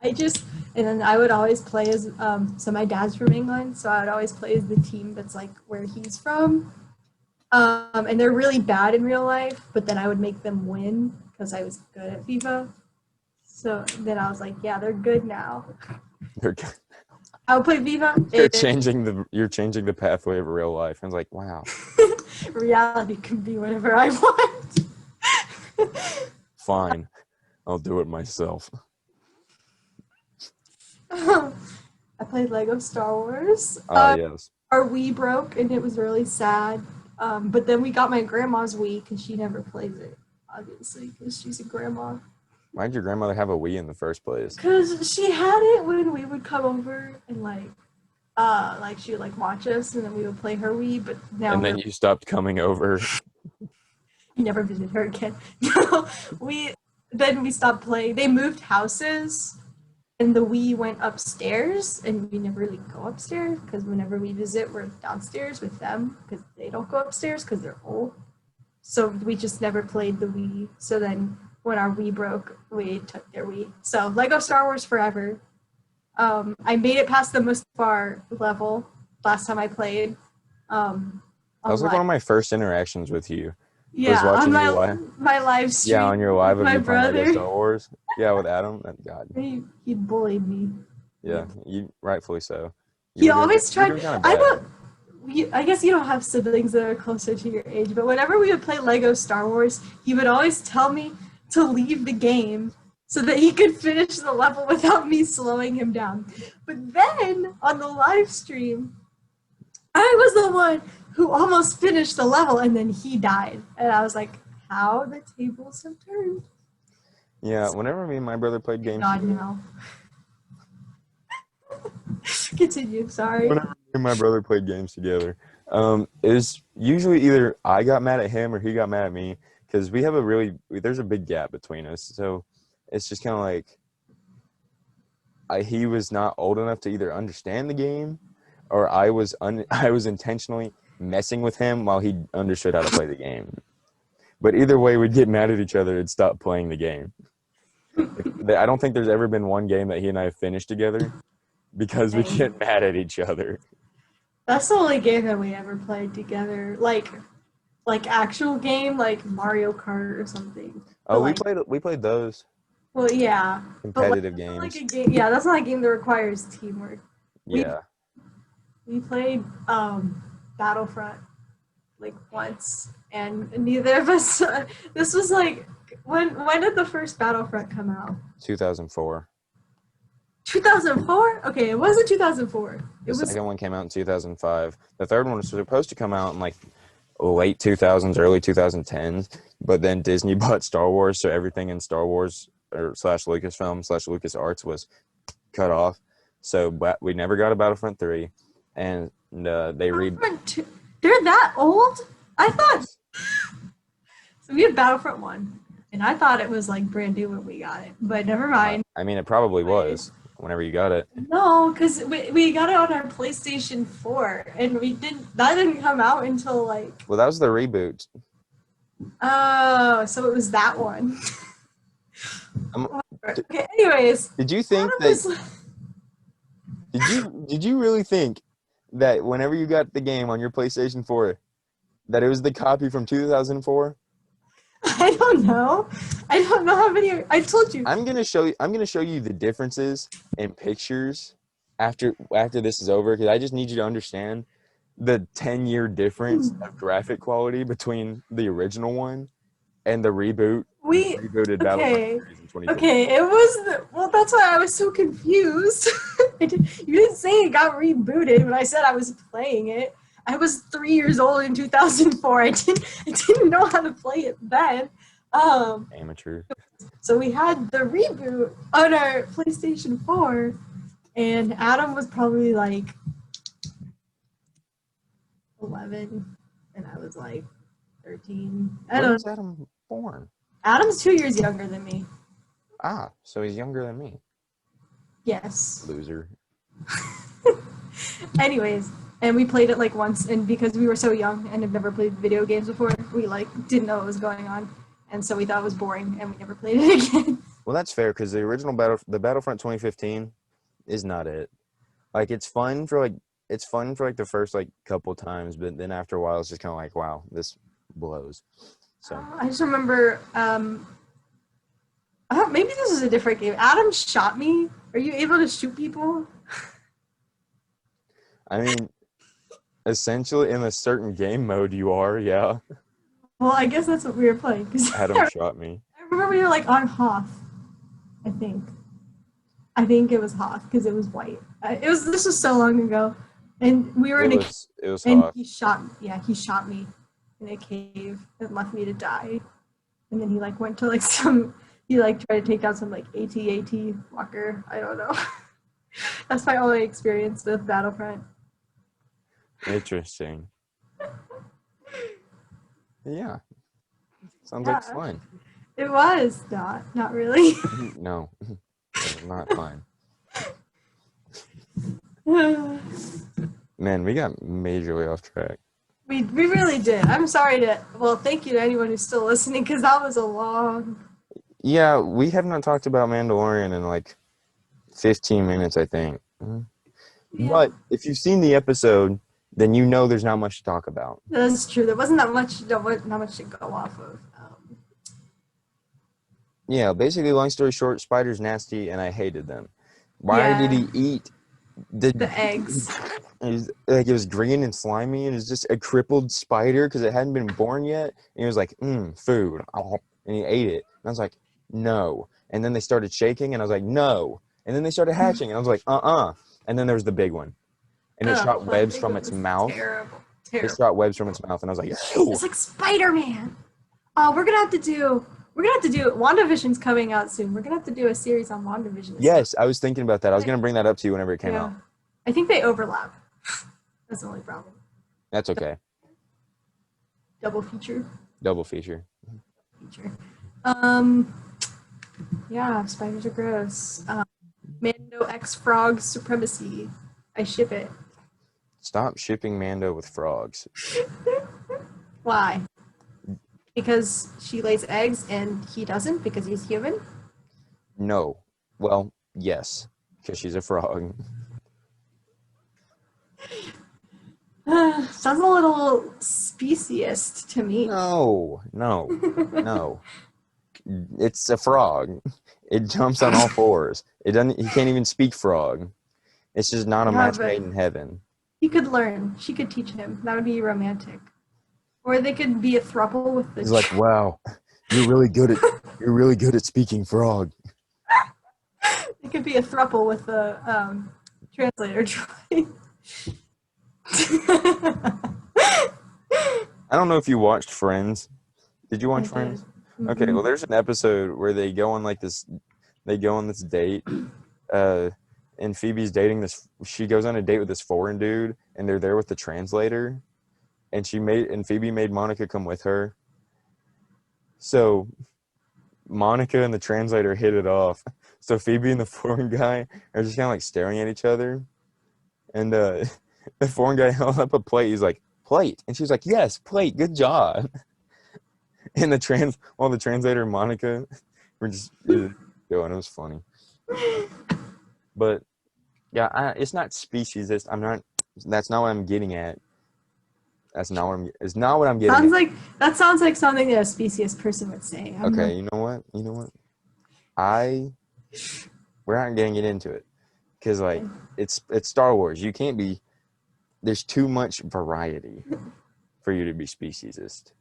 And then I would always play as, so my dad's from England, so I would always play as the team that's like where he's from. And they're really bad in real life, but then I would make them win because I was good at FIFA. So then I was like, yeah, they're good now. They're good. I would play FIFA. You're changing the pathway of real life. I was like, wow. Reality can be whatever I want. Fine. I'll do it myself. I played Lego Star Wars. Yes. Our Wii broke and it was really sad. But then we got my grandma's Wii because she never plays it, obviously, because she's a grandma. Why'd your grandmother have a Wii in the first place? Because she had it when we would come over and she would like watch us and then we would play her Wii. But now and then you stopped coming over. You never visit her again. No, we stopped playing. They moved houses. And the Wii went upstairs, and we never really go upstairs because whenever we visit, we're downstairs with them because they don't go upstairs because they're old. So we just never played the Wii. So then when our Wii broke, we took their Wii. So Lego Star Wars forever. I made it past the Mustafar level last time I played. That was like one of my first interactions with you. Yeah, on my live stream. Yeah, on your live of my you brother. playing Star Wars. Yeah, with Adam. God. He bullied me. Yeah, you rightfully so. He always tried. I guess you don't have siblings that are closer to your age, but whenever we would play Lego Star Wars, he would always tell me to leave the game so that he could finish the level without me slowing him down. But then on the live stream, I was the one who almost finished the level and then he died. And I was like, how the tables have turned. Yeah, whenever me and my brother played games. God, no. Continue, sorry. Whenever me and my brother played games together, it was usually either I got mad at him or he got mad at me because there's a big gap between us. So it's just kind of like he was not old enough to either understand the game or I was intentionally messing with him while he understood how to play the game. But either way, we'd get mad at each other and stop playing the game. I don't think there's ever been one game that he and I have finished together because we get mad at each other. That's the only game that we ever played together. Like actual game, like Mario Kart or something. Oh, we played those. Well, yeah. Competitive games. Yeah, that's not a game that requires teamwork. Yeah. We played Battlefront like once, and neither of us. This was like when did the first Battlefront come out? 2004. 2004? Okay, it wasn't 2004. The second one came out in 2005. The third one was supposed to come out in like late 2000s, early 2010s, but then Disney bought Star Wars, so everything in Star Wars or / Lucasfilm / LucasArts was cut off. So we never got a Battlefront 3, and they They're that old? I thought. So we had Battlefront 1, and I thought it was like brand new when we got it, but never mind. I mean, it probably was whenever you got it. No, because we got it on our PlayStation 4, and that didn't come out until like. Well, that was the reboot. Oh, so it was that one. Okay, anyways. Did you think that? Did you really think that whenever you got the game on your PlayStation 4, that it was the copy from 2004? I don't know. I don't know how many. I told you. I'm gonna show you the differences in pictures after this is over because I just need you to understand the 10-year difference of graphic quality between the original one and the rebooted Battlefront 2015. Okay, it was well. That's why I was so confused. You didn't say it got rebooted when I said I was playing it. I was 3 years old in 2004. I didn't know how to play it then. Amateur. So we had the reboot on our PlayStation 4, and Adam was probably like 11, and I was like 13. I When don't was know. Adam born? Adam's 2 years younger than me. Ah, so he's younger than me. Yes. Loser. Anyways, and we played it like once, and because we were so young and had never played video games before, we like didn't know what was going on, and so we thought it was boring, and we never played it again. Well, that's fair because the original the Battlefront 2015 is not it. Like it's fun for like the first like couple times, but then after a while it's just kind of like, wow, this blows. So I just remember, maybe this is a different game. Adam shot me. Are you able to shoot people? I mean, essentially in a certain game mode you are, yeah. Well, I guess that's what we were playing. Cause Adam shot me. I remember we were like on Hoth. I think. I think it was Hoth because it was white. This was so long ago, and we were in a It was and hot. he shot me in a cave and left me to die. And then he like went to like he like tried to take down some like AT-AT walker. I don't know. That's my only experience with Battlefront. Interesting. Yeah. Sounds Yeah. like fun. It was not really. No. Not fun. Man, we got majorly off track. We really did. I'm sorry thank you to anyone who's still listening because that was a long. Yeah, we have not talked about Mandalorian in like 15 minutes, I think. Yeah. But if you've seen the episode, then you know there's not much to talk about. That's true. There wasn't not much to go off of. Yeah, basically, long story short, spiders nasty, and I hated them. Why did he eat the eggs? It was green and slimy, and it's just a crippled spider because it hadn't been born yet. And he was like, food. And he ate it. And I was like, no. And then they started shaking, and I was like, no. And then they started hatching, and I was like, And then there was the big one. And it shot webs from its mouth. Terrible. It shot webs from its mouth, and I was like, ew. It's like Spider-Man. Oh, we're gonna have to do WandaVision's coming out soon. We're gonna have to do a series on WandaVision. Yes, I was thinking about that. I was gonna bring that up to you whenever it came out. I think they overlap. That's the only problem. That's okay. Double feature. Yeah, spiders are gross. Mando X Frog Supremacy. I ship it. Stop shipping Mando with frogs. Why? Because she lays eggs and he doesn't because he's human? No. Well, yes, because she's a frog. Sounds a little speciest to me. No. It's a frog. It jumps on all fours. He can't even speak frog. It's just not a match made in heaven. He could learn. She could teach him. That would be romantic. Or they could be a throuple with the. He's like, wow, you're really good at speaking frog. It could be a throuple with the translator droid. I don't know if you watched Friends. Did you watch Friends? Mm-hmm. Okay, well, there's an episode where they go on this date, and Phoebe's dating she goes on a date with this foreign dude, and they're there with the translator, and Phoebe made Monica come with her. So Monica and the translator hit it off. So Phoebe and the foreign guy are just kind of like staring at each other, and the foreign guy held up a plate. He's like, plate, and she's like, yes, plate, good job. And the translator and Monica were just going. It was funny. But yeah, it's not speciesist. That's not what I'm getting at. It's not what I'm getting at. That sounds like something that a speciest person would say. Okay, you know what? We're not gonna get into it because like it's Star Wars. You can't be. There's too much variety for you to be speciesist.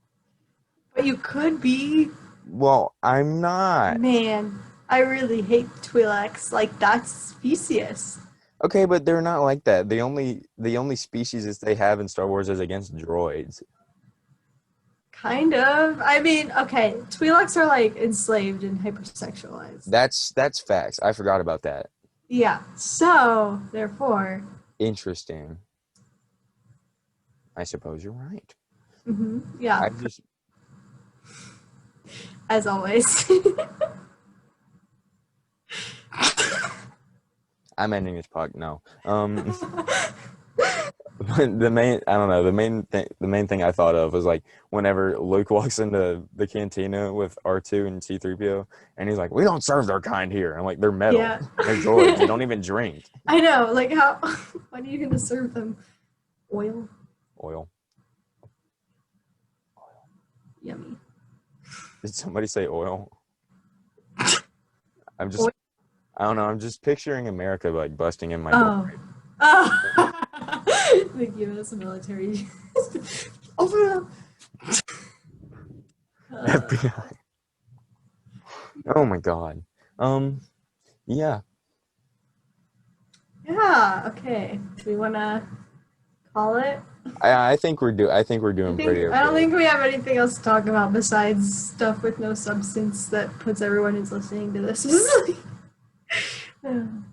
But you could be. Well, I'm not. Man, I really hate Twi'leks. Like, that's specious. Okay, but they're not like that. The only species that they have in Star Wars is against droids. Kind of. I mean, okay, Twi'leks are like enslaved and hypersexualized. That's facts. I forgot about that. Yeah. So, therefore, Interesting. I suppose you're right. yeah, I just as always. I'm ending this podcast. No. But the main thing I thought of was like whenever Luke walks into the cantina with R2 and C-3PO and he's like, "We don't serve their kind here." I'm like, "They're metal. Yeah. They're droids. They don't even drink." I know. Like, how? When are you going to serve them? Oil? Oil. Yummy. Did somebody say oil? I Oil. don't know. I'm just picturing America like busting in my door. Oh. The U.S. military. Open up. FBI. Oh my god. Yeah. Yeah. Okay. Do we want to call it? I think we're doing pretty okay. I don't think we have anything else to talk about besides stuff with no substance that puts everyone who's listening to this.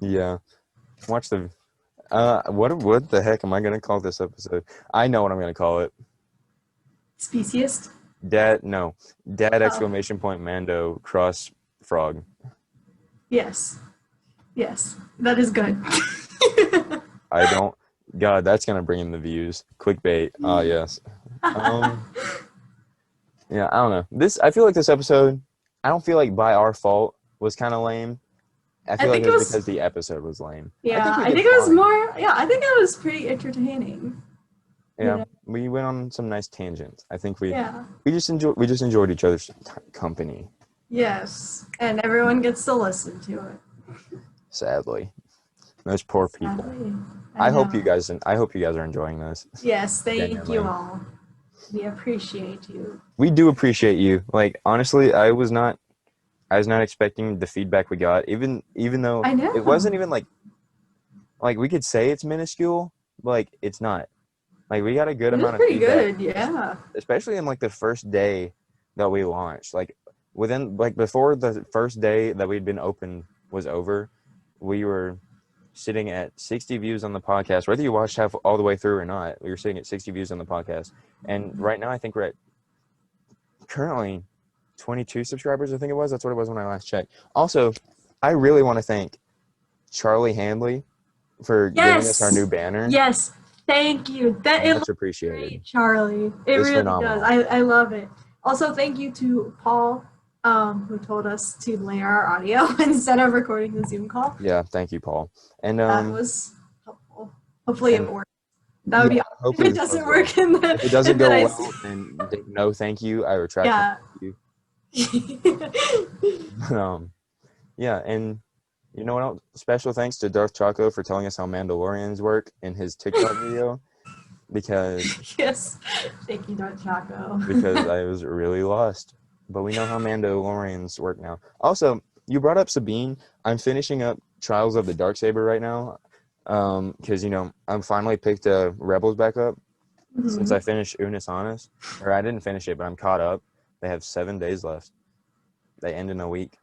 Yeah. Watch the. What the heck am I gonna call this episode? I know what I'm gonna call it. Speciest? Dad exclamation point Mando cross frog. Yes. Yes. That is good. God, that's gonna bring in the views. Clickbait. Yes. Yeah, I don't know. I feel like this episode, I don't feel like by our fault was kind of lame. I feel like it was because the episode was lame. Yeah, I think it was more. Yeah, I think it was pretty entertaining. Yeah, we went on some nice tangents. I think we just enjoyed each other's company. Yes, and everyone gets to listen to it. Sadly, those poor people. I hope you guys are enjoying this. Yes, thank you all. We appreciate you. We do appreciate you. Like honestly, I was not expecting the feedback we got. Even though it wasn't even like we could say it's minuscule, but like it's not. Like we got a good amount of feedback. Pretty good, yeah. Especially in like the first day that we launched. Like before the first day that we'd been open was over, we were sitting at 60 views on the podcast. Whether you watched all the way through or not, we were sitting at 60 views on the podcast. And right now I think we're at currently 22 subscribers, I think it was. That's what it was when I last checked. Also, I really want to thank Charlie Handley for giving us our new banner. Yes, thank you. Much appreciated. Great, Charlie. It really phenomenal. Does. I love it. Also, thank you to Paul, who told us to layer our audio instead of recording the Zoom call. Yeah, thank you, Paul. And that was helpful. Hopefully it works. That would be awesome. If it doesn't work in the, if it doesn't go well, then no thank you. I retract thank you. Yeah, and you know what else? Special thanks to Darth Chaco for telling us how Mandalorians work in his TikTok video, because yes, thank you, Darth Chaco. Because I was really lost, but we know how Mandalorians work now. Also, you brought up Sabine. I'm finishing up Trials of the Darksaber right now, because I'm finally picked Rebels back up since I finished Unis Honest, or I didn't finish it, but I'm caught up. They have 7 days left. They end in a week.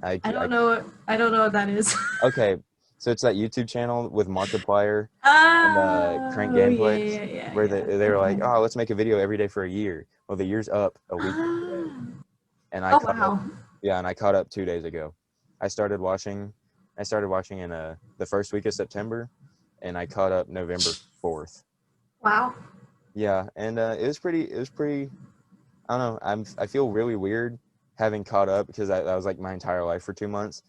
I don't know what that is. Okay, so it's that YouTube channel with Markiplier and Crank Gameplays, where they were like, "Oh, let's make a video every day for a year." Well, the year's up a week today, and I caught up 2 days ago. I started watching in the first week of September, and I caught up November 4th. Wow. Yeah, and it was pretty. I don't know. I feel really weird having caught up because that was like my entire life for 2 months.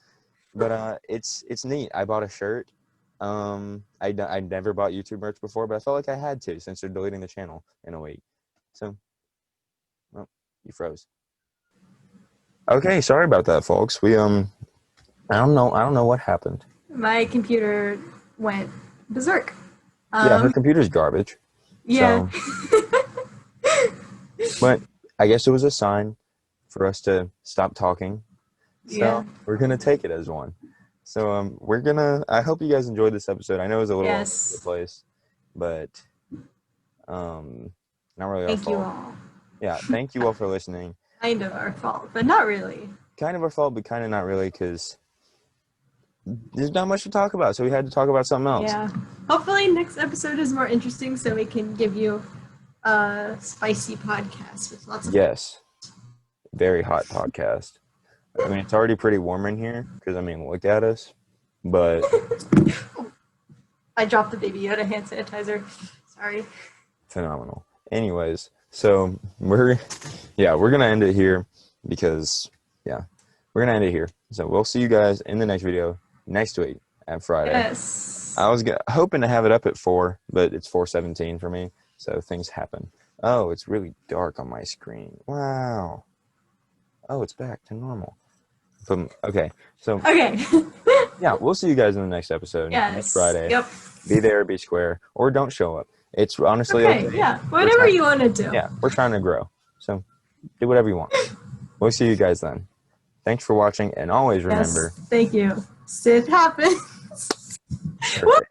But it's neat. I bought a shirt. I never bought YouTube merch before, but I felt like I had to since they're deleting the channel in a week. So, well, you froze. Okay, sorry about that, folks. We I don't know what happened. My computer went berserk. Yeah, her computer's garbage. Yeah. So. But I guess it was a sign for us to stop talking Yeah. So we're gonna take it as one. So I hope you guys enjoyed this episode. I know it was a little all over the Yes. place, but not really our Thank you fault. all. Yeah, thank you all for listening. Kind of our fault, but not really. Kind of our fault, but kind of not really, because there's not much to talk about, so we had to talk about something else. Yeah. Hopefully next episode is more interesting so we can give you a spicy podcast with lots of Yes. Very hot podcast. I mean, it's already pretty warm in here because, I mean, look at us. But I dropped the Baby Yoda hand sanitizer. Sorry. phenomenal. Anyways, so we're going to end it here because, we're going to end it here. So we'll see you guys in the next video next week at Friday. Yes. I was hoping to have it up at 4, but it's 4:17 for me, so things happen. Oh, it's really dark on my screen. Wow. Oh, it's back to normal. Okay, so Okay. yeah, we'll see you guys in the next episode next Friday. Yep. Be there, be square, or don't show up. It's honestly okay. Yeah, whatever you want to do. Yeah, we're trying to grow, so do whatever you want. We'll see you guys then. Thanks for watching, and always remember. Yes, thank you. Sith happens. Perfect.